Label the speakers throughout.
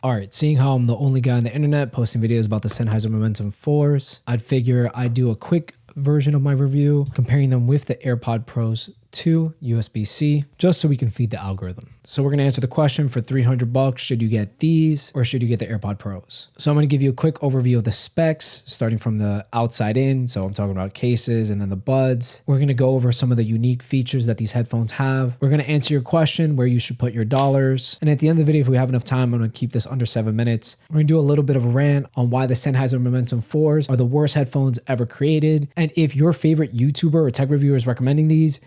Speaker 1: All right, seeing how I'm the only guy on the internet posting videos about the Sennheiser Momentum 4s, I'd figure I'd do a quick version of my review comparing them with the AirPod Pros 2 USB-C, just so we can feed the algorithm. So we're gonna answer the question for $300, should you get these or should you get the AirPod Pros? So I'm gonna give you a quick overview of the specs, starting from the outside in. So I'm talking about cases and then the buds. We're gonna go over some of the unique features that these headphones have. We're gonna answer your question where you should put your dollars. And at the end of the video, if we have enough time, I'm gonna keep this under 7 minutes. We're gonna do a little bit of a rant on why the Sennheiser Momentum 4s are the worst headphones ever created. And if your favorite YouTuber or tech reviewer is recommending these,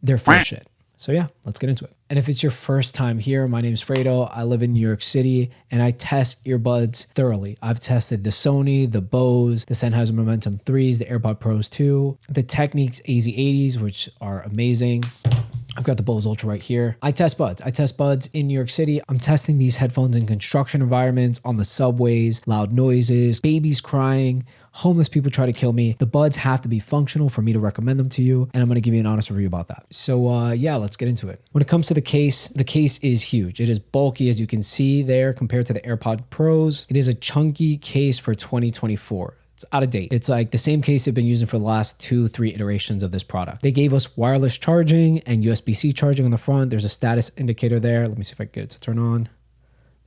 Speaker 1: they're full of shit. So yeah, let's get into it. And if it's your first time here, my name's Fredo. I live in New York City and I test earbuds thoroughly. I've tested the Sony, the Bose, the Sennheiser Momentum 3s, the AirPod Pros 2, the Technics AZ80s, which are amazing. I've got the Bose Ultra right here. I test buds. I test buds in New York City. I'm testing these headphones in construction environments, on the subways, loud noises, babies crying, homeless people try to kill me. The buds have to be functional for me to recommend them to you, and I'm gonna give you an honest review about that. So yeah, let's get into it. When it comes to the case is huge. It is bulky, as you can see there, compared to the AirPod Pros. It is a chunky case for 2024. It's out of date. It's like the same case they've been using for the last 2-3 iterations of this product. They gave us wireless charging and USB-C charging on the front. There's a status indicator there. Let me see if I can get it to turn on.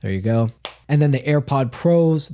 Speaker 1: There you go. And then the AirPod Pros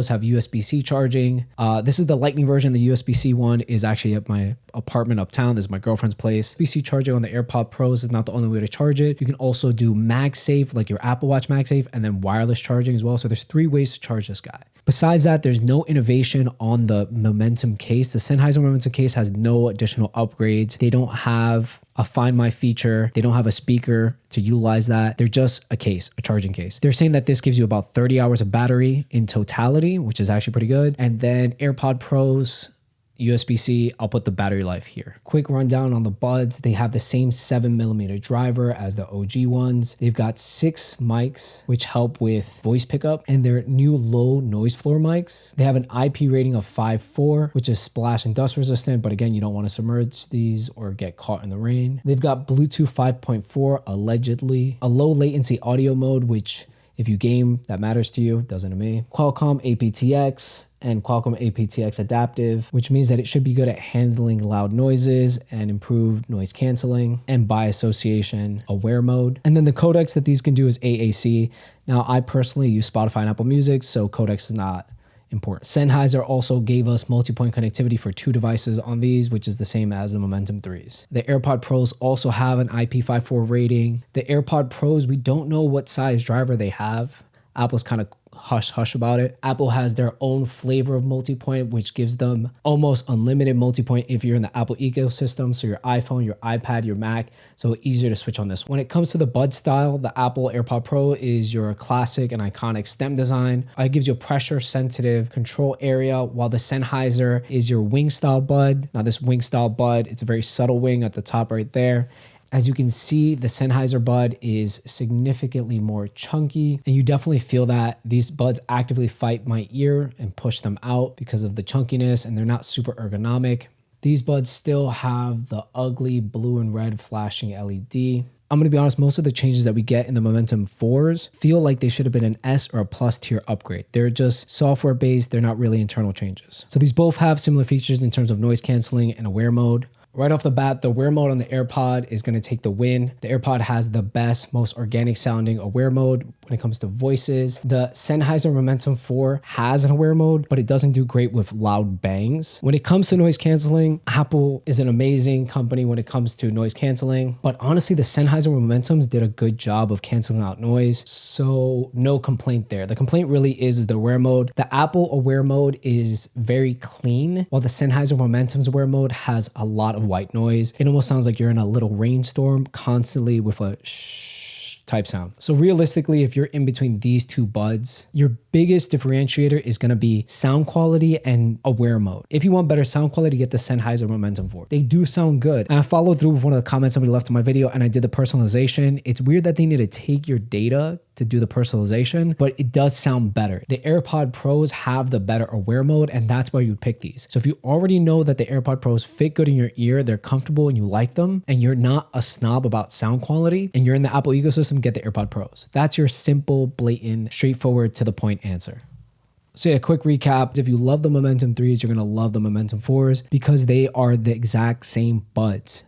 Speaker 1: have USB-C charging. This is the Lightning version. The USB-C one is actually at my apartment uptown. This is my girlfriend's place. USB-C charging on the AirPod Pros is not the only way to charge it. You can also do MagSafe, like your Apple Watch MagSafe, and then wireless charging as well. So there's 3 ways to charge this guy. Besides that, there's no innovation on the Momentum case. The Sennheiser Momentum case has no additional upgrades. They don't have a Find My feature. They don't have a speaker to utilize that. They're just a case, a charging case. They're saying that this gives you about 30 hours of battery in totality, which is actually pretty good. And then AirPod Pros, USB-C, I'll put the battery life here. Quick rundown on the buds. They have the same 7mm driver as the OG ones. They've got 6 mics, which help with voice pickup, and they're new low noise floor mics. They have an IP rating of 5.4, which is splash and dust resistant, but again, you don't want to submerge these or get caught in the rain. They've got Bluetooth 5.4, allegedly, a low latency audio mode, which if you game, that matters to you, doesn't to me. Qualcomm aptX, and Qualcomm aptX Adaptive, which means that it should be good at handling loud noises and improved noise canceling, and by association, aware mode. And then the codecs that these can do is AAC. Now, I personally use Spotify and Apple Music, so codecs is not important. Sennheiser also gave us multi-point connectivity for 2 devices on these, which is the same as the Momentum 3s. The AirPod Pros also have an IP54 rating. The AirPod Pros, we don't know what size driver they have. Apple's kind of hush about it. Apple has their own flavor of multi-point, which gives them almost unlimited multi-point if you're in the Apple ecosystem. So your iPhone, your iPad, your Mac, so easier to switch on this. When it comes to the bud style, the Apple AirPod Pro is your classic and iconic stem design. It gives you a pressure sensitive control area, while the Sennheiser is your wing style bud. Now this wing style bud, it's a very subtle wing at the top right there. As you can see, the Sennheiser bud is significantly more chunky, and you definitely feel that these buds actively fight my ear and push them out because of the chunkiness, and they're not super ergonomic. These buds still have the ugly blue and red flashing LED. I'm gonna be honest, most of the changes that we get in the Momentum 4s feel like they should have been an S or a plus tier upgrade. They're just software based, they're not really internal changes. So these both have similar features in terms of noise canceling and aware mode. Right off the bat, the aware mode on the AirPod is going to take the win. The AirPod has the best, most organic sounding aware mode when it comes to voices. The Sennheiser Momentum 4 has an aware mode, but it doesn't do great with loud bangs. When it comes to noise canceling, Apple is an amazing company when it comes to noise canceling. But honestly, the Sennheiser Momentums did a good job of canceling out noise. So no complaint there. The complaint really is the aware mode. The Apple aware mode is very clean, while the Sennheiser Momentum's aware mode has a lot of white noise. It almost sounds like you're in a little rainstorm constantly with a shh type sound. So realistically, if you're in between these 2 buds, you're biggest differentiator is going to be sound quality and aware mode. If you want better sound quality, get the Sennheiser Momentum 4. They do sound good. And I followed through with one of the comments somebody left in my video, and I did the personalization. It's weird that they need to take your data to do the personalization, but it does sound better. The AirPod Pros have the better aware mode, and that's why you pick these. So if you already know that the AirPod Pros fit good in your ear, they're comfortable and you like them, and you're not a snob about sound quality, and you're in the Apple ecosystem, get the AirPod Pros. That's your simple, blatant, straightforward, to the point answer. So yeah, quick recap. If you love the Momentum 3s, you're going to love the Momentum 4s because they are the exact same buds.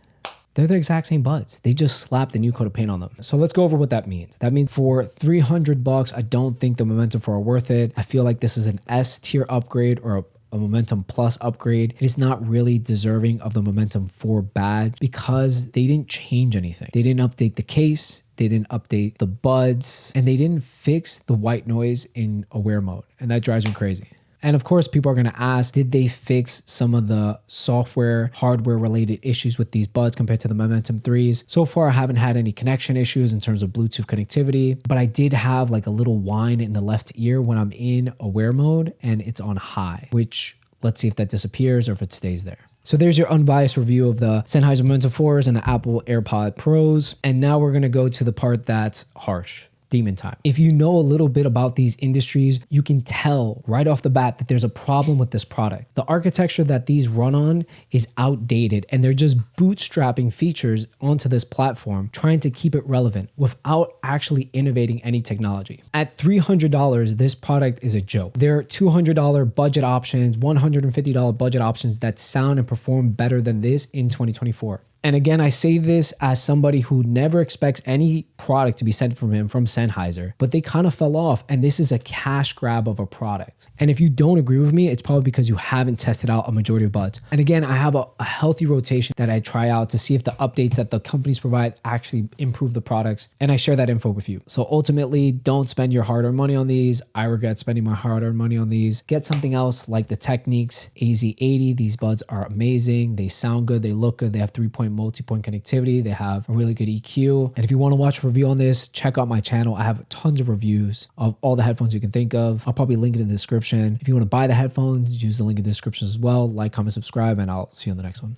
Speaker 1: They're the exact same buds. They just slapped a new coat of paint on them. So let's go over what that means. That means for $300, I don't think the Momentum 4 are worth it. I feel like this is an S tier upgrade or a Momentum Plus upgrade. It is not really deserving of the Momentum 4 badge because they didn't change anything. They didn't update the case. They didn't update the buds, and they didn't fix the white noise in aware mode. And that drives me crazy. And of course, people are going to ask, did they fix some of the software, hardware related issues with these buds compared to the Momentum 3s? So far, I haven't had any connection issues in terms of Bluetooth connectivity, but I did have like a little whine in the left ear when I'm in aware mode and it's on high, which let's see if that disappears or if it stays there. So there's your unbiased review of the Sennheiser Momentum 4s and the Apple AirPod Pros. And now we're going to go to the part that's harsh. Demon time. If you know a little bit about these industries, you can tell right off the bat that there's a problem with this product. The architecture that these run on is outdated, and they're just bootstrapping features onto this platform, trying to keep it relevant without actually innovating any technology. At $300, this product is a joke. There are $200 budget options, $150 budget options that sound and perform better than this in 2024. And again, I say this as somebody who never expects any product to be sent from him from Sennheiser, but they kind of fell off, and this is a cash grab of a product. And if you don't agree with me, it's probably because you haven't tested out a majority of buds. And again, I have a healthy rotation that I try out to see if the updates that the companies provide actually improve the products, and I share that info with you. So ultimately, don't spend your hard-earned money on these. I regret spending my hard-earned money on these. Get something else like the Technics AZ80. These buds are amazing. They sound good. They look good. They have 3-point multi-point connectivity. They have a really good EQ. And if you want to watch a review on this, check out my channel. I have tons of reviews of all the headphones you can think of. I'll probably link it in the description. If you want to buy the headphones, use the link in the description as well. Like, comment, subscribe, and I'll see you on the next one.